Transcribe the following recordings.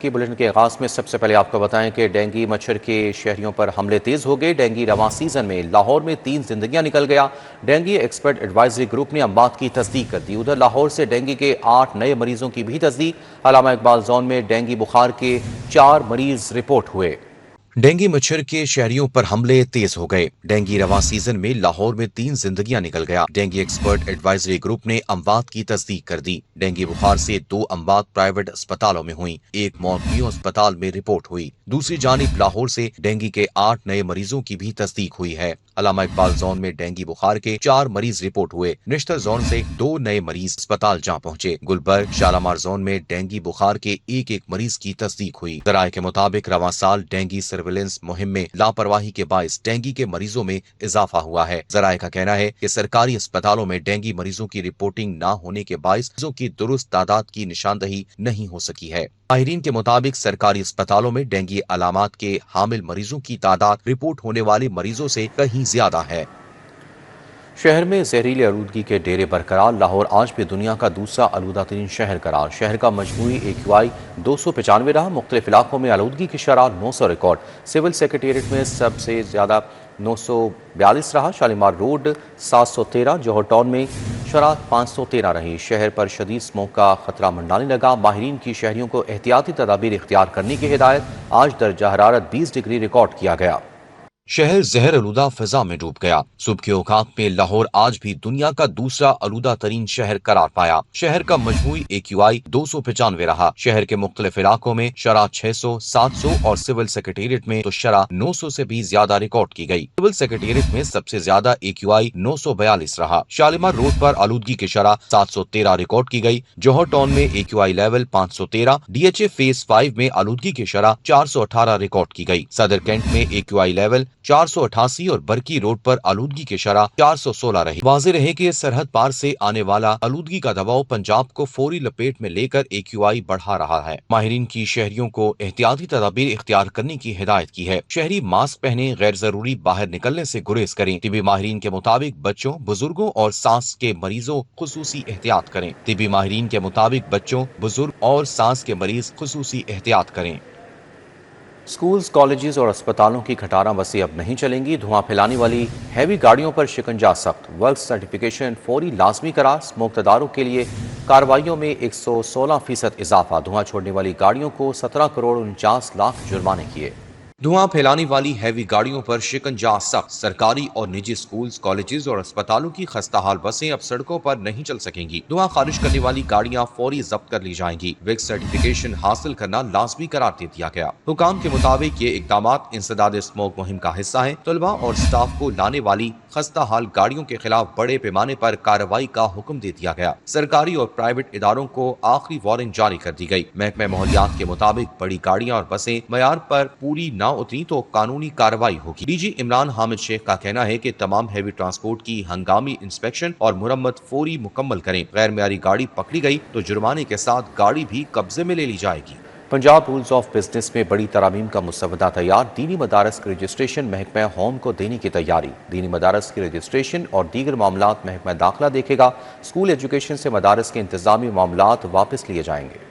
کی بلیٹن کے آغاز میں سب سے پہلے آپ کو بتائیں کہ ڈینگی مچھر کے شہریوں پر حملے تیز ہو گئے۔ ڈینگی رواں سیزن میں لاہور میں 3 زندگیاں نکل گیا۔ ڈینگی ایکسپرٹ ایڈوائزری گروپ نے اموات کی تصدیق کر دی۔ ادھر لاہور سے ڈینگی کے 8 نئے مریضوں کی بھی تصدیق۔ علامہ اقبال زون میں ڈینگی بخار کے 4 مریض رپورٹ ہوئے۔ ڈینگی مچھر کے شہریوں پر حملے تیز ہو گئے۔ ڈینگی رواں سیزن میں لاہور میں 3 زندگیاں نکل گیا۔ ڈینگی ایکسپرٹ ایڈوائزری گروپ نے اموات کی تصدیق کر دی۔ ڈینگی بخار سے 2 اموات پرائیویٹ اسپتالوں میں ہوئیں، 1 موت میو اسپتال میں رپورٹ ہوئی۔ دوسری جانب لاہور سے ڈینگی کے 8 نئے مریضوں کی بھی تصدیق ہوئی ہے۔ علامہ اقبال زون میں ڈینگی بخار کے 4 مریض رپورٹ ہوئے۔ نشتر زون سے 2 نئے مریض اسپتال جا پہنچے۔ گلبرگ شالامار زون میں ڈینگی بخار کے ایک مریض کی تصدیق ہوئی۔ ذرائع کے مطابق رواں سال ڈینگی سرویلنس مہم میں لاپرواہی کے باعث ڈینگی کے مریضوں میں اضافہ ہوا ہے۔ ذرائع کا کہنا ہے کہ سرکاری اسپتالوں میں ڈینگی مریضوں کی رپورٹنگ نہ ہونے کے باعث مریضوں کی درست تعداد کی نشاندہی نہیں ہو سکی ہے۔ ماہرین کے مطابق سرکاری اسپتالوں میں ڈینگی علامات کے حامل مریضوں کی تعداد رپورٹ ہونے والے مریضوں سے کہیں زیادہ ہے۔ شہر میں زہریلی آلودگی کے ڈیرے برقرار۔ لاہور آج بھی دنیا کا دوسرا آلودہ ترین شہر قرار۔ شہر کا مجموعی AQI 295 رہا۔ مختلف علاقوں میں آلودگی کی شرح 900 ریکارڈ۔ سول سیکریٹریٹ میں سب سے زیادہ 942 رہا۔ شالیمار روڈ 713، جوہر ٹاؤن میں شرح 513 رہی۔ شہر پر شدید اسموگ کا خطرہ منڈلانے لگا۔ ماہرین کی شہریوں کو احتیاطی تدابیر اختیار کرنے کی ہدایت۔ آج درجہ حرارت 20 ڈگری ریکارڈ کیا گیا۔ شہر زہر آلودہ فضا میں ڈوب گیا۔ صبح کے اوقات میں لاہور آج بھی دنیا کا دوسرا آلودہ ترین شہر قرار پایا۔ شہر کا مجموعی AQI 295 رہا۔ شہر کے مختلف علاقوں میں شرح 600، 700 اور سول سیکریٹریٹ میں تو شرح 900 سے بھی زیادہ ریکارڈ کی گئی۔ سول سیکریٹریٹ میں سب سے زیادہ AQI 942 رہا۔ شالیمار روڈ پر آلودگی کی شرح 713 ریکارڈ کی گئی۔ جوہر ٹاؤن میں AQI لیول 513، DHA فیز 5 میں آلودگی کی شرح 418 ریکارڈ کی گئی۔ صدر کینٹ میں AQI لیول 488 اور برکی روڈ پر آلودگی کی شرح 416 رہی۔ واضح رہے کہ سرحد پار سے آنے والا آلودگی کا دباؤ پنجاب کو فوری لپیٹ میں لے کر AQI بڑھا رہا ہے۔ ماہرین کی شہریوں کو احتیاطی تدابیر اختیار کرنے کی ہدایت کی ہے۔ شہری ماسک پہنے، غیر ضروری باہر نکلنے سے گریز کریں۔ طبی ماہرین کے مطابق بچوں، بزرگوں اور سانس کے مریضوں خصوصی احتیاط کریں۔ طبی ماہرین کے مطابق بچوں، بزرگ اور سانس کے مریض خصوصی احتیاط کریں۔ اسکولز، کالجز اور اسپتالوں کی کھٹاریں وسیع اب نہیں چلیں گی۔ دھواں پھیلانے والی ہیوی گاڑیوں پر شکنجہ سخت۔ ورک سرٹیفکیشن فوری لازمی قرار۔ اسموک تدارک کے لیے کارروائیوں میں 116% اضافہ۔ دھواں چھوڑنے والی گاڑیوں کو 17 کروڑ 49 لاکھ جرمانے کیے۔ دھواں پھیلانے والی ہیوی گاڑیوں پر شکنجہ سخت۔ سرکاری اور نجی اسکولز، کالجز اور اسپتالوں کی خستہ حال بسیں اب سڑکوں پر نہیں چل سکیں گی۔ دھواں خارج کرنے والی گاڑیاں فوری ضبط کر لی جائیں گی۔ ویک سرٹیفکیشن حاصل کرنا لازمی قرار دے دیا گیا۔ حکام کے مطابق یہ اقدامات انسداد اسموگ مہم کا حصہ ہیں۔ طلباء اور سٹاف کو لانے والی خستہ حال گاڑیوں کے خلاف بڑے پیمانے پر کارروائی کا حکم دے دیا گیا۔ سرکاری اور پرائیویٹ اداروں کو آخری وارننگ جاری کر دی گئی۔ محکمہ ماحولیات کے مطابق بڑی گاڑیاں اور بسیں معیار پر پوری نہ اتری تو قانونی کارروائی ہوگی۔ DG عمران حامد شیخ کا کہنا ہے کہ تمام ہیوی ٹرانسپورٹ کی ہنگامی انسپیکشن اور مرمت فوری مکمل کریں۔ غیر معیاری گاڑی پکڑی گئی تو جرمانے کے ساتھ گاڑی بھی قبضے میں لے لی جائے گی۔ پنجاب رولز آف بزنس میں بڑی ترامیم کا مسودہ تیار۔ دینی مدارس کی رجسٹریشن محکمہ ہوم کو دینے کی تیاری۔ دینی مدارس کی رجسٹریشن اور دیگر معاملات محکمہ داخلہ دیکھے گا۔ اسکول ایجوکیشن سے مدارس کے انتظامی معاملات واپس لیے جائیں گے۔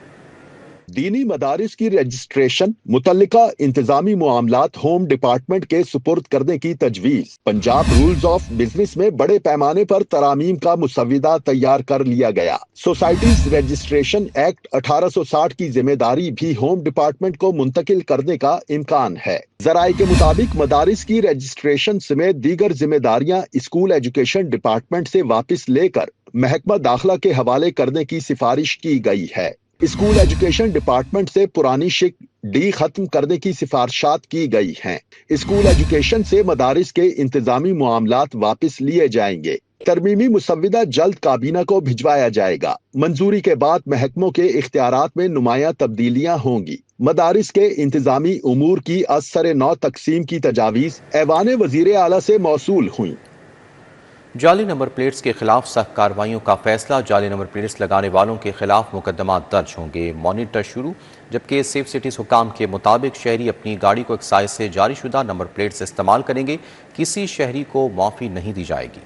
دینی مدارس کی رجسٹریشن متعلقہ انتظامی معاملات ہوم ڈپارٹمنٹ کے سپرد کرنے کی تجویز۔ پنجاب رولز آف بزنس میں بڑے پیمانے پر ترامیم کا مسودہ تیار کر لیا گیا۔ سوسائٹیز رجسٹریشن ایکٹ 1860 کی ذمہ داری بھی ہوم ڈپارٹمنٹ کو منتقل کرنے کا امکان ہے۔ ذرائع کے مطابق مدارس کی رجسٹریشن سمیت دیگر ذمہ داریاں اسکول ایجوکیشن ڈپارٹمنٹ سے واپس لے کر محکمہ داخلہ کے حوالے کرنے کی سفارش کی گئی ہے۔ اسکول ایجوکیشن ڈپارٹمنٹ سے پرانی شک ڈی ختم کرنے کی سفارشات کی گئی ہیں۔ اسکول ایجوکیشن سے مدارس کے انتظامی معاملات واپس لیے جائیں گے۔ ترمیمی مسودہ جلد کابینہ کو بھجوایا جائے گا۔ منظوری کے بعد محکموں کے اختیارات میں نمایاں تبدیلیاں ہوں گی۔ مدارس کے انتظامی امور کی از سر نو تقسیم کی تجاویز ایوان وزیر اعلیٰ سے موصول ہوئیں۔ جعلی نمبر پلیٹس کے خلاف سخت کارروائیوں کا فیصلہ۔ جعلی نمبر پلیٹس لگانے والوں کے خلاف مقدمات درج ہوں گے۔ مانیٹر شروع، جبکہ سیف سٹیز حکام کے مطابق شہری اپنی گاڑی کو ایکسائز سے جاری شدہ نمبر پلیٹس استعمال کریں گے۔ کسی شہری کو معافی نہیں دی جائے گی۔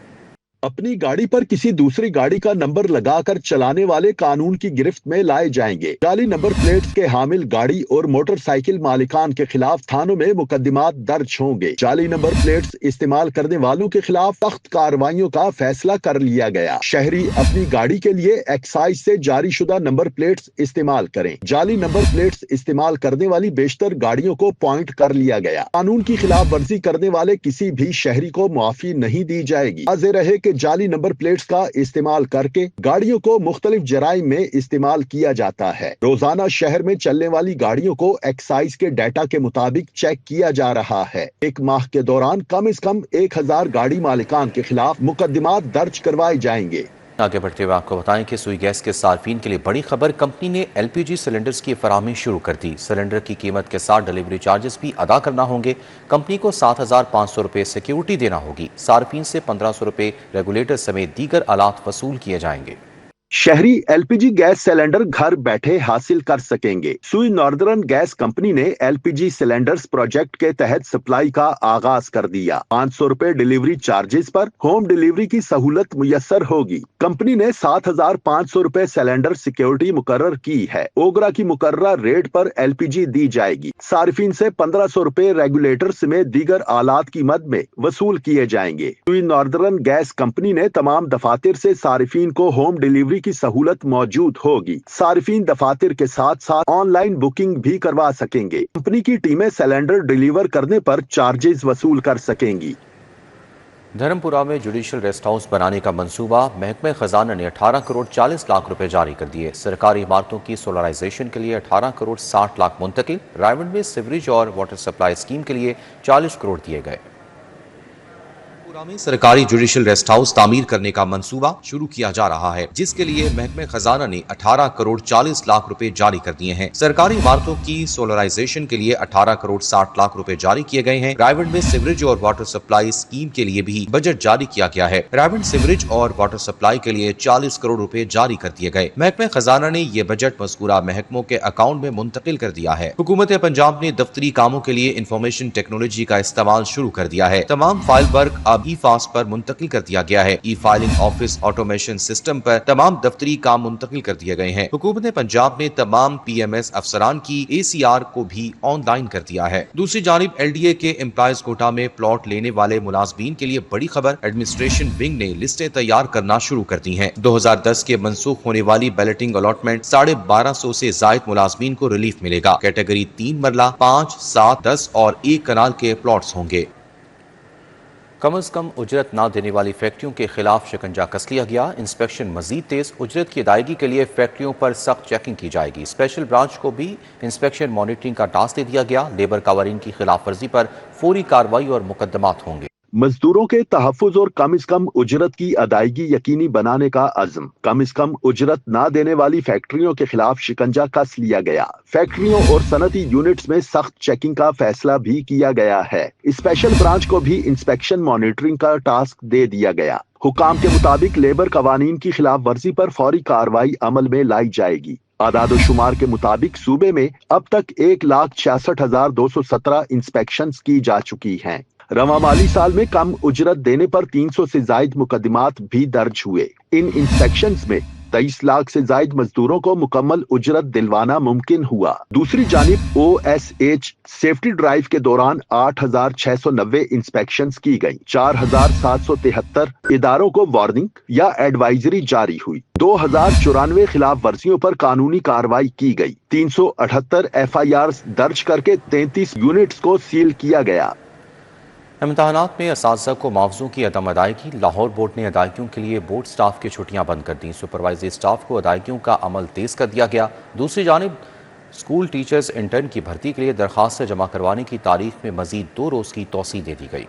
अपनी गाड़ी पर किसी दूसरी गाड़ी का नंबर लगाकर चलाने वाले कानून की गिरफ्त में लाए जाएंगे। जाली नंबर प्लेट्स के हामिल गाड़ी और मोटरसाइकिल मालिकान के खिलाफ थानों में मुकदमात दर्ज होंगे। जाली नंबर प्लेट्स इस्तेमाल करने वालों के खिलाफ सख्त कार्रवाइयों का फैसला कर लिया गया। शहरी अपनी गाड़ी के लिए एक्साइज से जारी शुदा नंबर प्लेट्स इस्तेमाल करें। जाली नंबर प्लेट्स इस्तेमाल करने वाली बेशतर गाड़ियों को पॉइंट कर लिया गया। कानून की खिलाफ वर्जी करने वाले किसी भी शहरी को मुआफी नहीं दी जाएगी। वाज़ेह रहे कि जाली नंबर प्लेट्स का इस्तेमाल करके गाड़ियों को मुख्तलिफ जराइम में इस्तेमाल किया जाता है। रोजाना शहर में चलने वाली गाड़ियों को एक्साइज के डाटा के मुताबिक चेक किया जा रहा है। एक माह के दौरान कम से कम 1000 गाड़ी मालिकान के खिलाफ मुकदमात दर्ज करवाए जाएंगे। आगे बढ़ते हुए आपको बताएं कि सुई गैस के सार्फिन के लिए बड़ी खबर, कंपनी ने LPG सिलेंडर्स की फराहमी शुरू कर दी। सिलेंडर की कीमत के साथ डिलीवरी चार्जेस भी अदा करना होंगे। कंपनी को 7500 रुपये सिक्योरिटी देना होगी। सार्फिन से 1500 रुपये रेगुलेटर समेत दीगर आलात वसूल किए जाएंगे। शहरी LPG गैस सिलेंडर घर बैठे हासिल कर सकेंगे। सुई नॉर्दर्न गैस कंपनी ने LPG सिलेंडर्स प्रोजेक्ट के तहत सप्लाई का आगाज कर दिया। 500 रुपए डिलीवरी चार्जेस पर होम डिलीवरी की सहूलत मुयस्सर होगी। कंपनी ने 7500 रुपए सिलेंडर सिक्योरिटी मुकर्रर की है। ओगरा की मुकर्रर रेट पर LPG दी जाएगी। सार्फिन से 1500 रुपए रेगुलेटर समेत दीगर आलात की मद में वसूल किए जाएंगे। सुई नॉर्दर्न गैस कंपनी ने तमाम दफातर से सार्फिन को होम डिलीवरी की सहूलत मौजूद होगी। सार्फिन दफातर के साथ साथ ऑनलाइन बुकिंग भी करवा सकेंगे। कंपनी की टीमें सिलेंडर डिलीवर करने पर चार्जेस वसूल कर सकेंगी। धर्मपुरा में जुडिशल रेस्ट हाउस बनाने का मंसूबा, महकमे खजाना ने 18 करोड़ 40 लाख रुपए जारी कर दिए। सरकारी इमारतों की सोलराइजेशन के लिए 18 करोड़ 60 लाख मुंतकिल। रायवंड में सीवरेज और वाटर सप्लाई स्कीम के लिए 40 करोड़ दिए गए। में सरकारी जुडिशल रेस्ट हाउस तामीर करने का मंसूबा शुरू किया जा रहा है, जिसके लिए महकमे खजाना ने 18 करोड़ 40 लाख रुपए जारी कर दिए हैं। सरकारी इमारतों की सोलराइजेशन के लिए 18 करोड़ 60 लाख रुपए जारी किए गए हैं। रायवंड में सीवरेज और वाटर सप्लाई स्कीम के लिए भी बजट जारी किया गया है। रायवंड सीवरेज और वाटर सप्लाई के लिए 40 करोड़ रुपए जारी कर दिए गए। महकमे खजाना ने ये बजट मज़कूरा महकमों के अकाउंट में मुंतकिल कर दिया है। हुकूमत पंजाब ने दफ्तरी कामों के लिए इंफॉर्मेशन टेक्नोलॉजी का इस्तेमाल शुरू कर दिया है। तमाम फाइल वर्क अब ई-फास्ट पर मुंतकिल कर दिया गया है। ई फाइलिंग ऑफिस ऑटोमेशन सिस्टम पर तमाम दफ्तरी काम मुंतकिल कर दिए गए हैं। हुकूमत पंजाब ने तमाम PMS अफसरान की ACR को भी ऑनलाइन कर दिया है। दूसरी जानिब LDA के एम्प्लॉयज कोटा में प्लॉट लेने वाले मुलाजमीन के लिए बड़ी खबर, एडमिनिस्ट्रेशन विंग ने लिस्टें तैयार करना शुरू कर दी हैं। 2010 के मनसूख होने वाली बैलेटिंग अलॉटमेंट 1250 से जायद मुलाजमीन को रिलीफ मिलेगा। कैटेगरी 3 मरला, 5, 7, 10 और 1 कनाल के प्लॉट्स होंगे। कम से कम उजरत न देने वाली फैक्ट्रियों के खिलाफ शिकंजा कस लिया गया। इंस्पेक्शन मजीद तेज, उजरत की अदायगी के लिए फैक्ट्रियों पर सख्त चेकिंग की जाएगी। स्पेशल ब्रांच को भी इंस्पेक्शन मॉनिटरिंग का टास्क दे दिया गया। लेबर कावरीन की खिलाफ वर्जी पर फौरी कार्रवाई और मुकदमात होंगे। मजदूरों के तहफ़्फ़ुज़ और कम से कम उजरत की अदायगी यकीनी बनाने का अज़्म। कम से कम उजरत ना देने वाली फैक्ट्रियों के खिलाफ शिकंजा कस लिया गया। फैक्ट्रियों और सनती यूनिट्स में सख्त चेकिंग का फैसला भी किया गया है। स्पेशल ब्रांच को भी इंस्पेक्शन मॉनिटरिंग का टास्क दे दिया गया। हुकाम के मुताबिक लेबर कवानीन की खिलाफ वर्जी पर फौरी कार्रवाई अमल में लाई जाएगी। आदाद शुमार के मुताबिक सूबे में अब तक 1,66,217 इंस्पेक्शंस की जा चुकी हैं। रवा माली साल में कम उजरत देने पर 300 से जायद मुकदमात भी दर्ज हुए। इन इंस्पेक्शंस में 23 लाख से जायद मजदूरों को मुकम्मल उजरत दिलवाना मुमकिन हुआ। दूसरी जानिब OSH सेफ्टी ड्राइव के दौरान 8,690 इंस्पेक्शंस की गई। 4,773 इदारों को वार्निंग या एडवाइजरी जारी हुई। 2,094 खिलाफ वर्जियों पर कानूनी कार्रवाई की गई। 378 FIRs दर्ज करके 33 यूनिट्स को सील किया गया। इम्तहानात में असातिज़ा को मुआवज़ों की अदम अदायगी, लाहौर बोर्ड ने अदायगियों के लिए बोर्ड स्टाफ की छुट्टियां बंद कर दी। सुपरवाइजरी स्टाफ को अदायगियों का अमल तेज कर दिया गया। दूसरी जानिब स्कूल टीचर्स इंटर्न की भर्ती के लिए दरखास्त जमा करवाने की तारीख में मजीद 2 रोज़ की तौसी दे दी गई।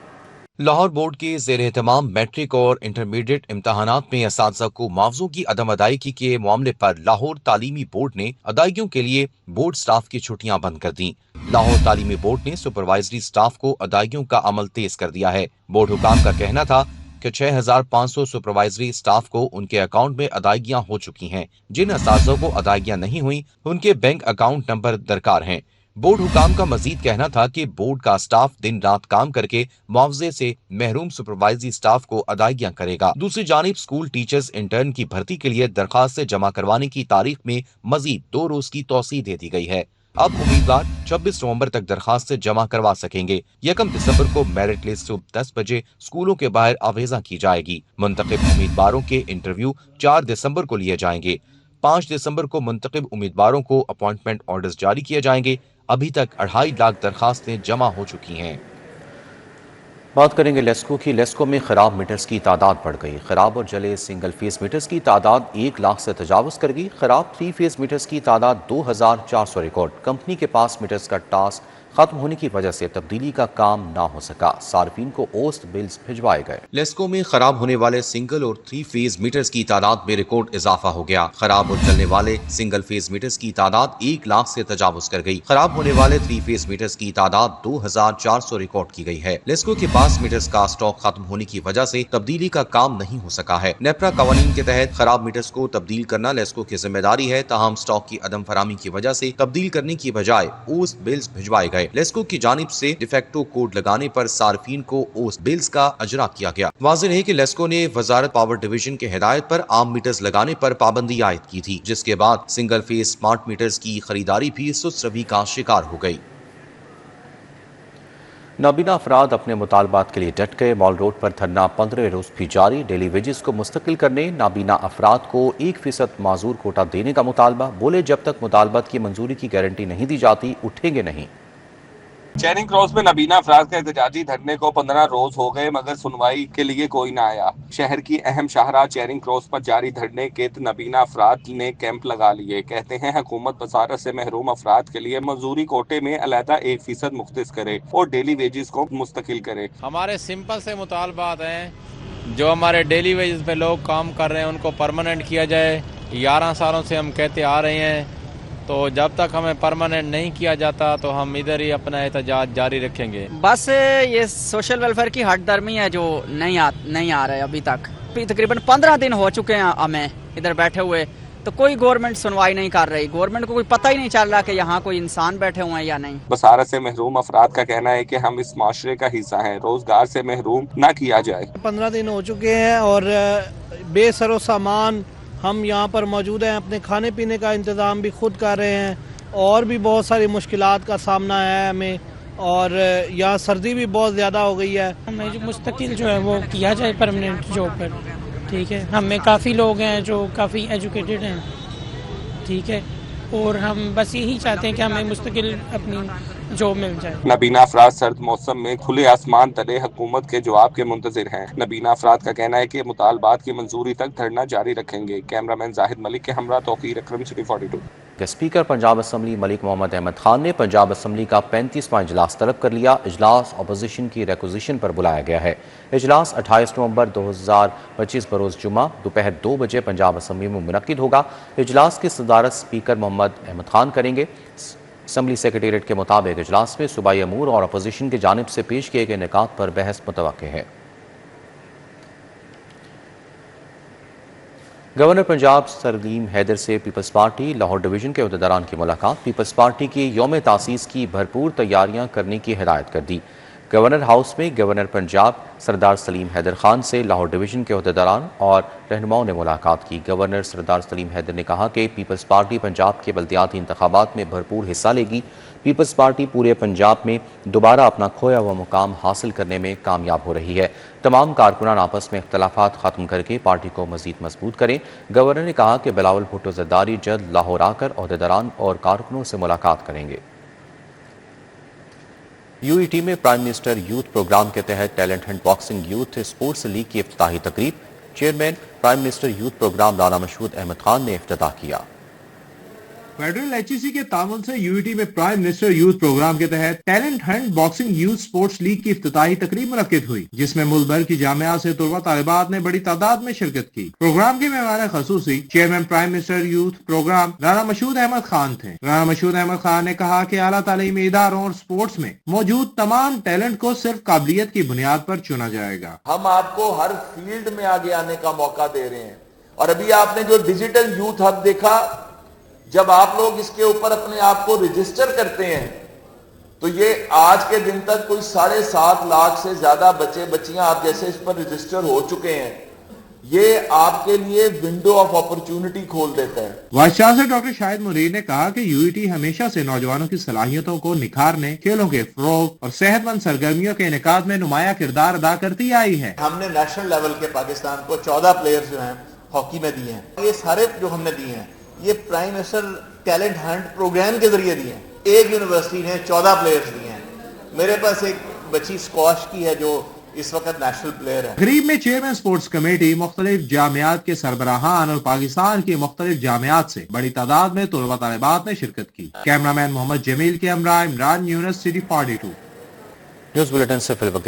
लाहौर बोर्ड के ज़ेर एहतमाम मैट्रिक और इंटरमीडिएट इम्तहानात में असातिज़ा को मुआवज़ों की अदम अदायगी के मामले पर लाहौर तालीमी बोर्ड ने अदायगियों के लिए बोर्ड स्टाफ की छुट्टियां बंद कर दी। लाहौर तालीमी बोर्ड ने सुपरवाइजरी स्टाफ को अदायगियों का अमल तेज कर दिया है। बोर्ड हुकाम का कहना था कि 6,500 सुपरवाइजरी स्टाफ को उनके अकाउंट में अदायगियां हो चुकी हैं। जिन असातिज़ा को अदायगियां नहीं हुई उनके बैंक अकाउंट नंबर दरकार हैं। बोर्ड हुकाम का मजीद कहना था कि बोर्ड का स्टाफ दिन रात काम करके मुआवजे से महरूम सुपरवाइजरी स्टाफ को अदायगियां करेगा। दूसरी जानिब स्कूल टीचर्स इंटर्न की भर्ती के लिए दरखास्त जमा करवाने की तारीख में मजीद 2 रोज की तौसीह दे दी गई है। अब उम्मीदवार 26 नवंबर तक दरखास्त जमा करवा सकेंगे। 1 दिसंबर को मेरिट लिस्ट सुबह 10 बजे स्कूलों के बाहर आवेजा की जाएगी। मुंतखब उम्मीदवारों के इंटरव्यू 4 दिसंबर को लिए जाएंगे। 5 दिसंबर को मुंतखब उम्मीदवारों को अपॉइंटमेंट ऑर्डर्स जारी किए जाएंगे। अभी तक 2.5 लाख दरखास्तें जमा हो चुकी हैं। बात करेंगे लेस्को की। लेस्को में खराब मीटर्स की तादाद बढ़ गई। खराब और जले सिंगल फेस मीटर्स की तादाद 1 लाख से तजावुज कर गई। खराब 3 फेस मीटर्स की तादाद 2400 रिकॉर्ड। कंपनी के पास मीटर्स का टास्क खत्म होने की वजह से तब्दीली का काम ना हो सका। सार्फिन को औसत बिल्स भिजवाए गए। लेस्को में खराब होने वाले सिंगल और 3 फेज मीटर्स की तादाद में रिकॉर्ड इजाफा हो गया। खराब और चलने वाले सिंगल फेज मीटर्स की तादाद 1 लाख से तजावुज कर गई। खराब होने वाले 3 फेज मीटर्स की तादाद 2400 रिकॉर्ड की गई है। लेस्को के पास मीटर्स का स्टॉक खत्म होने की वजह से तब्दीली का काम नहीं हो सका है। नेपरा कवानीन के तहत खराब मीटर्स को तब्दील करना लेस्को की जिम्मेदारी है। ताहम स्टॉक की अदम फरामी की वजह से तब्दील करने की बजाय औसत बिल्स भिजवाए गए। लेस्को की जानिब से डिफेक्टो कोड लगाने पर सार्फिन को औसत बिल्स का अजरा किया गया। वाज़ेह है कि लेस्को ने वजारत पावर डिवीजन के हिदायत पर आम मीटर्स लगाने पर पाबंदी आयद की थी, जिसके बाद सिंगल फेस स्मार्ट मीटर्स की खरीदारी भी सुस्त रवि का शिकार हो गई। नाबीना अफराद अपने मुतालबात के लिए डट गए। मॉल रोड पर धरना 15 रोज भी जारी। डेली वेजेस को मुस्तकिल करने, नाबीना अफराद को 1% माजूर कोटा देने का मुतालबा। बोले जब तक मुतालबात की मंजूरी की गारंटी नहीं दी जाती उठेंगे नहीं। चेरिंग क्रॉस में नबीना अफराद का एहतजाजी धरने को 15 रोज हो गए मगर सुनवाई के लिए कोई न आया। शहर की अहम शाहराह चेरिंग क्रॉस पर जारी धरने के नबीना अफराद ने कैंप लगा लिए। कहते हैं हुकूमत बसारत से महरूम अफराद के लिए मजदूरी कोटे में अलहदा 1% मुख्तस करे और डेली वेजेस को मुस्तकिल करे। हमारे सिंपल से मुतालबात हैं, जो हमारे डेली वेजेस पे लोग काम कर रहे हैं उनको परमानेंट किया जाए। 11 सालों से हम कहते आ रहे हैं, तो जब तक हमें परमानेंट नहीं किया जाता तो हम इधर ही अपना एहतजाज जारी रखेंगे। बस ये सोशल वेलफेयर की हट दर्मी है जो नहीं आ रहा है अभी तक। तकरीबन 15 दिन हो चुके हैं हमें इधर बैठे हुए, तो कोई गवर्नमेंट सुनवाई नहीं कर रही। गवर्नमेंट को कोई पता ही नहीं चल रहा कि यहाँ कोई इंसान बैठे हुए हैं या नहीं। बसारत से महरूम अफराद का कहना है कि हम इस माशरे का हिस्सा हैं, रोजगार से महरूम ना किया जाए। 15 दिन हो चुके हैं और बेसरो सामान हम यहाँ पर मौजूद हैं। अपने खाने पीने का इंतज़ाम भी खुद कर रहे हैं और भी बहुत सारी मुश्किलात का सामना है हमें, और यहाँ सर्दी भी बहुत ज़्यादा हो गई है। हमें जो मुस्तकिल जो है वो किया जाए परमानेंट जॉब पर, ठीक है। हमें काफ़ी लोग हैं जो काफ़ी एजुकेटेड हैं, ठीक है, और हम बस यही चाहते हैं कि हमें मुस्तकिल अपनी जॉब मिल जाए। नबीना अफराद सर्द मौसम में खुले आसमान तले हुकूमत के जवाब के मुंतजिर हैं। नबीना अफराद का कहना है कि मुतालबात की मंजूरी तक धरना जारी रखेंगे। कैमरामैन जाहिद मलिक के हमरा Tauqir Akram, city 42। Speaker Punjab assembly Malik Mohammad Ahmad Khan ने पंजाब असम्बली का 35वां इजलास तलब कर लिया। इजलास अपोजिशन की रिक्वेजिशन पर बुलाया गया है। इजलास 28 नवंबर 2025 बरोज़ जुमा दोपहर 2 बजे पंजाब असम्बली में मुनक्किद होगा। इजलास की सदारत स्पीकर मोहम्मद अहमद खान करेंगे। असम्बली सेक्रेटेरिएट के मुताबिक इजलास में सूबाई अमूर और अपोजिशन की जानिब से पेश किए गए निकात पर बहस मुतवक्के है। गवर्नर पंजाब सलीम हैदर से पीपल्स पार्टी लाहौर डिवीजन के अहदेदारान की मुलाकात। पीपल्स पार्टी की यौम तासीस की भरपूर तैयारियां करने की हिदायत कर दी। गवर्नर हाउस में गवर्नर पंजाब सरदार सलीम हैदर खान से लाहौर डिवीजन के अहदेदारान और रहनुमाओं ने मुलाकात की। गवर्नर सरदार सलीम हैदर ने कहा कि पीपल्स पार्टी पंजाब के बल्दियाती इंतखाबात में भरपूर हिस्सा लेगी। पीपल्स पार्टी पूरे पंजाब में दोबारा अपना खोया हुआ मुकाम हासिल करने में कामयाब हो रही है। तमाम कारकुनान आपस में इख्तलाफात ख़त्म करके पार्टी को मज़ीद मजबूत करें। गवर्नर ने कहा कि बिलावल भुट्टो ज़रदारी जल्द लाहौर आकर अहदेदारान और कारकुनों से मुलाकात करेंगे। यूईटी में प्राइम मिनिस्टर यूथ प्रोग्राम के तहत talent hunt boxing youth sports league की इफ्तिताही तकरीब। Chairman prime minister youth programme Rana Mashhood Ahmed Khan ने इफ्तिताह किया। फेडरल एचईसी के तामुन से यूईटी में प्राइम मिनिस्टर यूथ प्रोग्राम के तहत talent hunt boxing youth sports league की इफ्तिताही तकरीब मुनक्किद हुई, जिसमें मुल्क भर की जामिया से तुलबा तालिबात ने बड़ी तादाद में शिरकत की। प्रोग्राम के मेहमान खसूसी chairman prime minister youth programme Rana Mashhood Ahmed Khan थे। राना मशहूद अहमद खान ने कहा कि आला तालीमी इदारों और स्पोर्ट्स में मौजूद तमाम टैलेंट को सिर्फ काबिलियत की बुनियाद पर चुना जाएगा। हम आपको हर फील्ड में आगे आने का मौका दे रहे हैं, और अभी आपने जो डिजिटल यूथ हब देखा, जब आप लोग इसके ऊपर अपने आप को रजिस्टर करते हैं تو یہ آج کے دن تک کوئی 7.5 لاکھ سے زیادہ بچے بچیاں آپ جیسے اس پر رجسٹر ہو چکے ہیں. یہ آپ کے لیے ونڈو آف اپرچونٹی کھول دیتا ہے. وائس چانسلر ڈاکٹر شاہد منیر نے کہا کہ UET ہمیشہ سے نوجوانوں کی صلاحیتوں کو نکھارنے، کھیلوں کے فروغ اور صحت مند سرگرمیوں کے انعقاد میں نمایاں کردار ادا کرتی آئی ہے. ہم نے نیشنل لیول کے پاکستان کو 14 پلیئرز جو ہیں ہاکی میں دیے ہیں. یہ سارے جو ہم نے دیے ہیں یہ prime minister talent hunt programme کے ذریعے دیے ہیں. ایک یونیورسٹی نے 14 پلیئرز دیے ہیں. میرے پاس ایک بچی اسکواش کی ہے جو اس وقت نیشنل پلیئر ہے. تقریب میں چیئرمین سپورٹس کمیٹی، مختلف جامعات کے سربراہان اور پاکستان کی مختلف جامعات سے بڑی تعداد میں طلباء طالبات نے شرکت کی. کیمرامین محمد جمیل کے ہمراہ عمران یونس، سٹی 42. نیوز بلیٹن سے فی الوقت